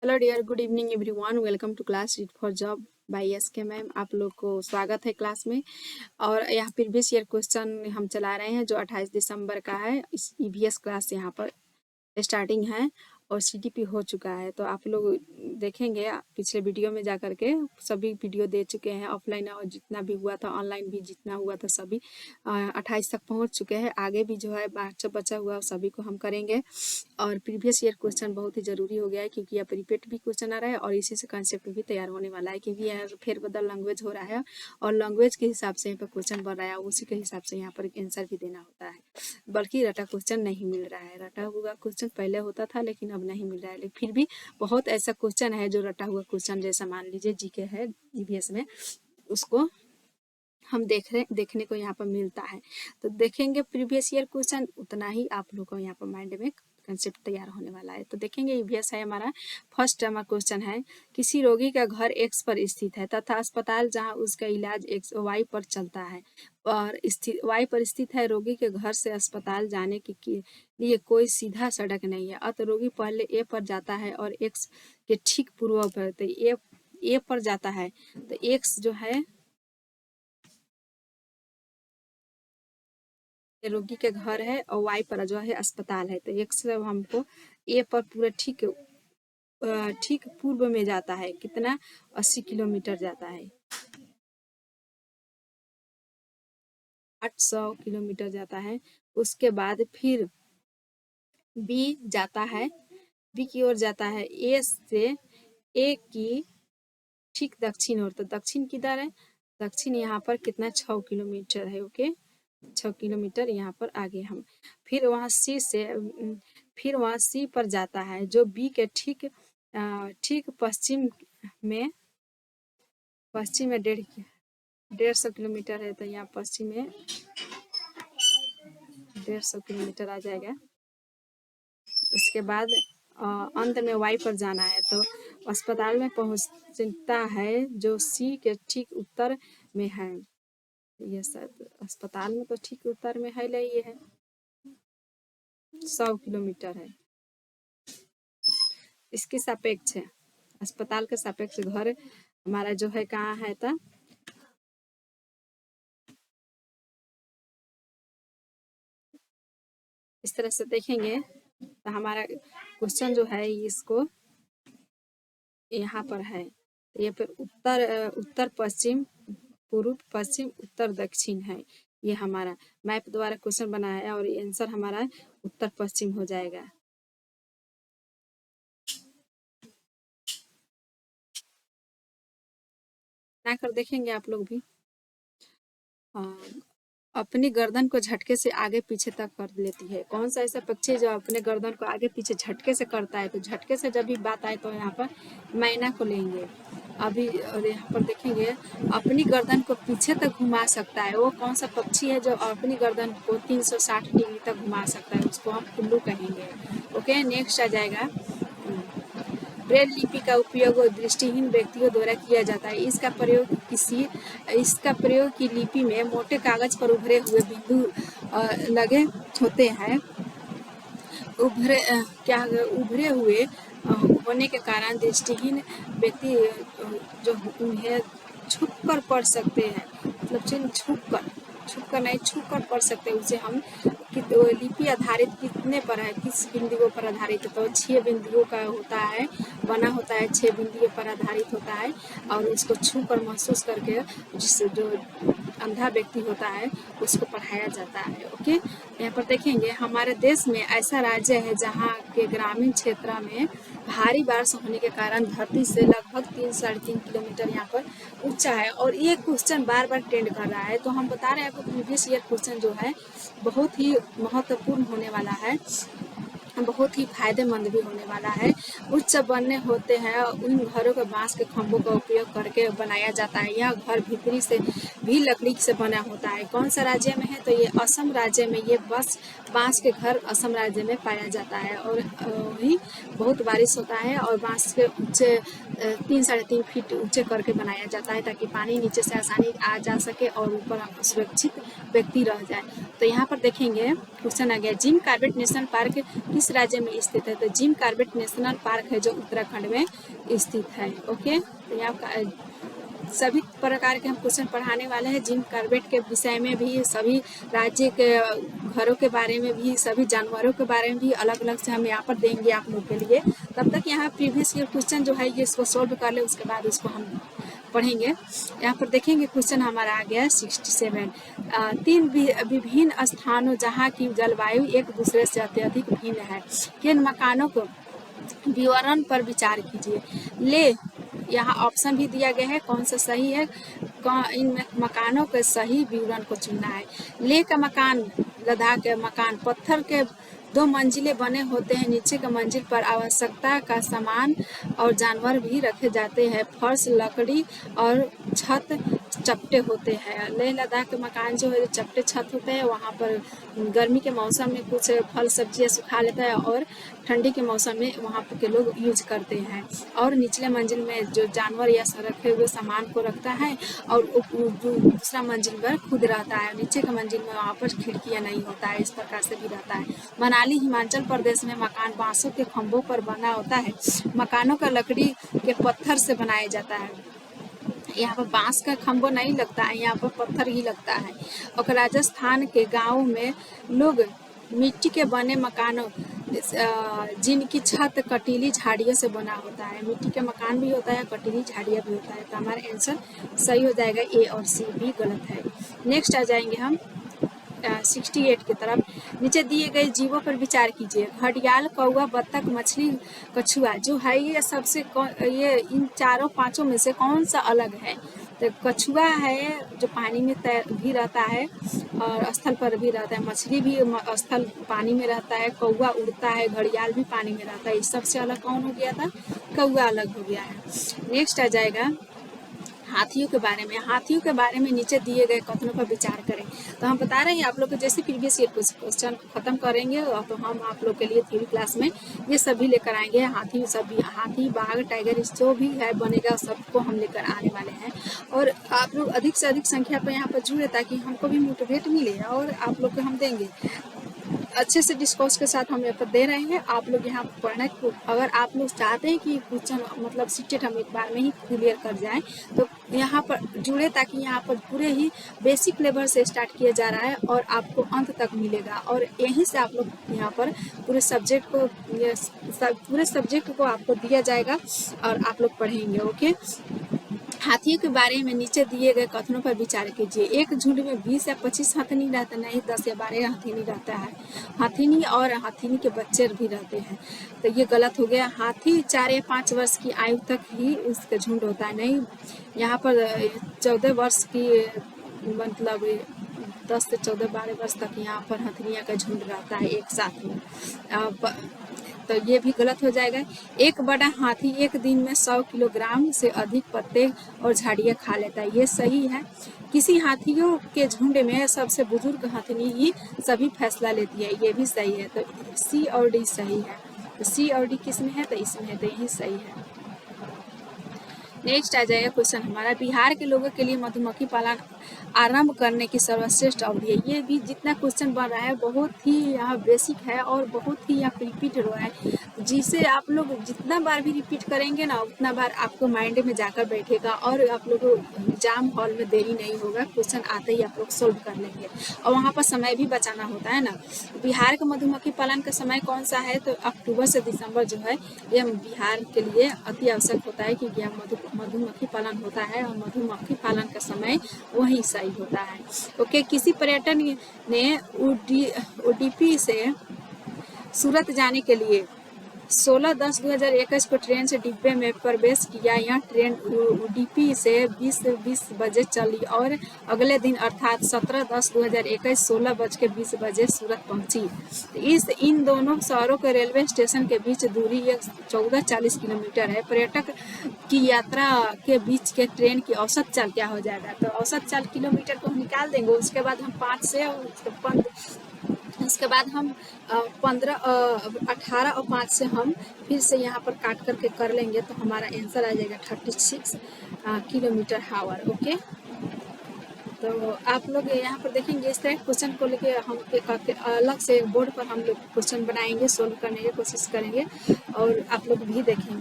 Hello dear, good evening everyone. Welcome to class read for job by SK ma'am. आप लोग को स्वागत है क्लास में। और यहाँ प्रीवियस ईयर क्वेश्चन हम चला रहे हैं जो 28 दिसंबर का है। इस ईवीएस क्लास यहाँ पर स्टार्टिंग है और सीटीपी हो चुका है। तो आप लोग देखेंगे पिछले वीडियो में जा करके सभी वीडियो दे चुके हैं, ऑफलाइन और जितना भी हुआ था, ऑनलाइन भी जितना हुआ था, सभी 28 तक पहुंच चुके हैं। आगे भी जो है बचा हुआ सभी को हम करेंगे। और प्रीवियस ईयर क्वेश्चन बहुत ही ज़रूरी हो गया है क्योंकि यहाँ पर रिपीट भी क्वेश्चन आ रहा है और इसी से कंसेप्ट भी तैयार होने वाला है, क्योंकि यहाँ फेरबदल लैंग्वेज हो रहा है और लैंग्वेज के हिसाब से यहाँ पर क्वेश्चन बन रहा है, उसी के हिसाब से यहाँ पर आंसर भी देना होता है। बल्कि रटा क्वेश्चन नहीं मिल रहा है। रटा हुआ क्वेश्चन पहले होता था लेकिन अब नहीं मिल रहा है, लेकिन फिर भी बहुत ऐसा क्वेश्चन है जो रटा हुआ क्वेश्चन, जैसा मान लीजिए जीके है ईवीएस में, उसको हम देखने को यहाँ पर मिलता है। तो देखेंगे प्रीवियस ईयर क्वेश्चन, उतना ही आप लोगों को यहाँ पर माइंड में कंसेप्ट तैयार होने वाला है। तो देखेंगे ईवीएस है हमारा। फर्स्ट हमारा क्वेश्चन है, किसी रोगी का घर एक्स पर स्थित है तथा अस्पताल जहां उसका इलाज एक्स वाई पर चलता है और स्थित वाई पर स्थित है। रोगी के घर से अस्पताल जाने के लिए कोई सीधा सड़क नहीं है, अतः रोगी पहले ए पर जाता है और एक्स के ठीक पूर्व पर, तो ए पर जाता है तो एक्स जो है रोगी के घर है और वाई पर जो है अस्पताल है। तो एक्स हमको ए पर पूरा ठीक पूर्व में जाता है। कितना? 80 किलोमीटर जाता है, 800 किलोमीटर जाता है। उसके बाद फिर बी जाता है, बी की ओर जाता है ए से, ए की ठीक दक्षिण ओर। तो दक्षिण किधर है? दक्षिण यहाँ पर कितना? 6 किलोमीटर है। ओके, 6 किलोमीटर यहाँ पर आगे हम फिर वहाँ सी पर जाता है जो बी के ठीक पश्चिम में 150 किलोमीटर है। तो यहाँ पश्चिम में 150 किलोमीटर आ जाएगा। उसके बाद अंत में वाई पर जाना है तो अस्पताल में पहुंचता है जो सी के ठीक उत्तर में है। ये सब अस्पताल में तो ठीक उत्तर में है, ले ये है 100 किलोमीटर है। इसके सापेक्ष है, अस्पताल के सापेक्ष घर हमारा जो है कहाँ है? तो इस तरह से देखेंगे तो हमारा क्वेश्चन जो है इसको यहाँ पर है। ये फिर उत्तर पश्चिम, पूर्व पश्चिम, उत्तर दक्षिण है। ये हमारा मैप द्वारा क्वेश्चन बना है और आंसर हमारा उत्तर पश्चिम हो जाएगा। ना कर देखेंगे आप लोग भी। अपनी गर्दन को झटके से आगे पीछे तक कर लेती है। कौन सा ऐसा पक्षी जो अपने गर्दन को आगे पीछे झटके से करता है? तो झटके से जब भी बात आए तो यहाँ पर मैना को लेंगे अभी। और यहाँ पर देखेंगे अपनी गर्दन को पीछे तक घुमा सकता है। वो कौन सा पक्षी है जो अपनी गर्दन को 360 डिग्री तक घुमा सकता है? उसको हम उल्लू कहेंगे। ओके, नेक्स्ट आ जाएगा, ब्रेल लिपि का उपयोग दृष्टिहीन व्यक्तियों द्वारा किया जाता है। इसका प्रयोग की लिपि में मोटे कागज पर उभरे हुए बिंदु लगे होते हैं। उभरे हुए होने के कारण दृष्टिहीन व्यक्ति जो उन्हें छुप कर पढ़ सकते हैं, मतलब चिन्ह छुप कर नहीं, छू कर पढ़ सकते हैं। उसे हम लिपि आधारित कितने पर है, किस बिंदुओं पर आधारित है? तो 6 बिंदुओं का होता है, बना होता है, 6 बिंदुओं पर आधारित होता है और उसको छू कर महसूस करके जो अंधा व्यक्ति होता है उसको पढ़ाया जाता है। ओके, यहाँ पर देखेंगे हमारे देश में ऐसा राज्य है जहाँ के ग्रामीण क्षेत्र में भारी बारिश होने के कारण धरती से लगभग 3-3.5 किलोमीटर यहाँ पर ऊंचा है। और ये क्वेश्चन बार बार ट्रेंड कर रहा है, तो हम बता रहे हैं आपको प्रीवियस ईयर क्वेश्चन जो है बहुत ही महत्वपूर्ण होने वाला है, बहुत ही फायदेमंद भी होने वाला है। उच्च बनने होते हैं, उन घरों के बांस के खंभों का उपयोग करके बनाया जाता है। यह घर भी लकड़ी से बना होता है। कौन सा राज्य में है? तो ये असम राज्य में ये बांस के घर असम राज्य में पाया जाता है। और वही बहुत बारिश होता है और बांस के ऊंचे 3-3.5 फीट ऊंचे करके बनाया जाता है ताकि पानी नीचे से आसानी आ जा सके और ऊपर सुरक्षित व्यक्ति रह जाए। तो यहाँ पर देखेंगे क्वेश्चन आ गया, जिम कॉर्बेट नेशनल पार्क किस राज्य में स्थित है? तो जिम कॉर्बेट नेशनल पार्क है जो उत्तराखंड में स्थित है। ओके, तो यहाँ सभी प्रकार के हम क्वेश्चन पढ़ाने वाले हैं। जिम कॉर्बेट के विषय में भी, सभी राज्य के घरों के बारे में भी, सभी जानवरों के बारे में भी अलग अलग से हम यहाँ पर देंगे आप लोग के लिए। तब तक यहाँ प्रीवियस ईयर क्वेश्चन जो है ये इसको सोल्व कर ले, उसके बाद इसको हम पढ़ेंगे। यहाँ पर देखेंगे क्वेश्चन हमारा आ गया 67। 3 विभिन्न स्थानों जहाँ की जलवायु एक दूसरे से अत्यधिक भिन्न है, किन मकानों को विवरण पर विचार कीजिए। ले, यहाँ ऑप्शन भी दिया गया है, कौन सा सही है, इन मकानों के सही विवरण को चुनना है। ले का मकान, लद्दाख के मकान पत्थर के 2 मंजिलें बने होते हैं। नीचे के मंजिल पर आवश्यकता का सामान और जानवर भी रखे जाते हैं। फर्श लकड़ी और छत चपटे होते हैं। लेह लद्दाख के मकान जो है चपटे छत होते हैं। वहाँ पर गर्मी के मौसम में कुछ फल सब्जियाँ सुखा लेता है और ठंडी के मौसम में वहाँ के लोग यूज करते हैं। और निचले मंजिल में जो जानवर या रखे हुए सामान को रखता है और दूसरा मंजिल पर खुद रहता है। नीचे के मंजिल में वहाँ पर खिड़कियाँ नहीं होता है, इस प्रकार से भी रहता है। मनाली हिमाचल प्रदेश में मकान बांसों के खंभों पर बना होता है। मकानों का लकड़ी के पत्थर से बनाया जाता है। यहाँ पर बांस का खंभा नहीं लगता है, यहाँ पर पत्थर ही लगता है। और राजस्थान के गाँव में लोग मिट्टी के बने मकानों जिनकी छत कटीली झाड़ियों से बना होता है। मिट्टी के मकान भी होता है, कटीली झाड़ियाँ भी होता है। तो हमारा आंसर सही हो जाएगा, ए और सी भी गलत है। नेक्स्ट आ जाएंगे हम 68 की तरफ। नीचे दिए गए जीवों पर विचार कीजिए। घड़ियाल, कौवा, बत्तख, मछली, कछुआ जो है ये सबसे ये इन 4-5 में से कौन सा अलग है? तो कछुआ है जो पानी में भी रहता है और स्थल पर भी रहता है। मछली भी स्थल पानी में रहता है। कौवा उड़ता है, घड़ियाल भी पानी में रहता है। इस सबसे अलग कौन हो गया था? कौवा अलग हो गया है। नेक्स्ट आ जाएगा हाथियों के बारे में। हाथियों के बारे में नीचे दिए गए कथनों पर विचार करें। तो हम बता रहे हैं आप लोग को जैसे प्रीवियस ईयर क्वेश्चन खत्म करेंगे तो हम आप लोग के लिए थ्योरी क्लास में ये सभी लेकर आएंगे। हाथी, बाघ, टाइगर जो भी है बनेगा सबको हम लेकर आने वाले हैं। और आप लोग अधिक से अधिक संख्या पर यहाँ पर जुड़े ताकि हमको भी मोटिवेट मिले और आप लोग को हम देंगे अच्छे से डिस्कोर्स के साथ हम यहाँ पर दे रहे हैं। आप लोग यहाँ पढ़ना, अगर आप लोग चाहते हैं कि क्वेश्चन मतलब सीटेट हम एक बार में ही क्लियर कर जाएं तो यहाँ पर जुड़े, ताकि यहाँ पर पूरे ही बेसिक लेवल से स्टार्ट किया जा रहा है और आपको अंत तक मिलेगा। और यहीं से आप लोग यहाँ पर पूरे सब्जेक्ट को आपको दिया जाएगा और आप लोग पढ़ेंगे। ओके, हाथियों के बारे में नीचे दिए गए कथनों पर विचार कीजिए। एक झुंड में 20 या 25 हथिनी रहते, नहीं 10 या 12 हथिनी रहता है। हथिनी और हथिनी के बच्चे भी रहते हैं, तो ये गलत हो गया। हाथी 4 या 5 वर्ष की आयु तक ही उसका झुंड होता है, नहीं यहाँ पर 14 वर्ष की मतलब 10 से 14-12 वर्ष तक यहाँ पर हथिनिया का झुंड रहता है एक साथ में। तो ये भी गलत हो जाएगा। एक बड़ा हाथी एक दिन में 100 किलोग्राम से अधिक पत्ते और झाड़ियाँ खा लेता है, ये सही है। किसी हाथियों के झुंड में सबसे बुजुर्ग हथिनी ही सभी फैसला लेती है, ये भी सही है। तो सी और डी सही है। तो सी और डी किस में है? तो इसमें है, तो यही सही है। नेक्स्ट आ जाएगा क्वेश्चन हमारा, बिहार के लोगों के लिए मधुमक्खी पालन आरंभ करने की सर्वश्रेष्ठ अवधि है। ये भी जितना क्वेश्चन बन रहा है बहुत ही यहाँ बेसिक है और बहुत ही यहाँ रिपीट हो रहा है, जिसे आप लोग जितना बार भी रिपीट करेंगे ना उतना बार आपको माइंड में जाकर बैठेगा और आप लोग एग्जाम हॉल में देरी नहीं होगा, क्वेश्चन आते ही आप लोग सोल्व कर लेंगे। और वहाँ पर समय भी बचाना होता है ना। बिहार का मधुमक्खी पालन का समय कौन सा है? तो अक्टूबर से दिसंबर जो है ये बिहार के लिए अति आवश्यक होता है, क्योंकि यहाँ मधुमक्खी पालन होता है और मधुमक्खी पालन का समय वही सही होता है। ओके, किसी पर्यटन ने उडुपी से सूरत जाने के लिए 16/10/2021 को ट्रेन से डिब्बे में प्रवेश किया। यह ट्रेन उडुपी से 20 बजे चली और अगले दिन अर्थात 17/10/2021 16:20 सूरत पहुंची। इन दोनों शहरों के रेलवे स्टेशन के बीच दूरी 1440 किलोमीटर है। पर्यटक की यात्रा के बीच के ट्रेन की औसत चाल क्या हो जाएगा? तो औसत चाल किलोमीटर को हम निकाल देंगे। उसके बाद हम 5 से उसके बाद हम 18 और 5 से हम फिर से यहाँ पर काट करके कर लेंगे तो हमारा आंसर आ जाएगा 36 किलोमीटर हावर। ओके, तो आप लोग यहाँ पर देखेंगे इस तरह क्वेश्चन को लेके हम एक अलग से बोर्ड पर हम लोग क्वेश्चन बनाएंगे, सोल्व करने की कोशिश करेंगे और आप लोग भी देखेंगे।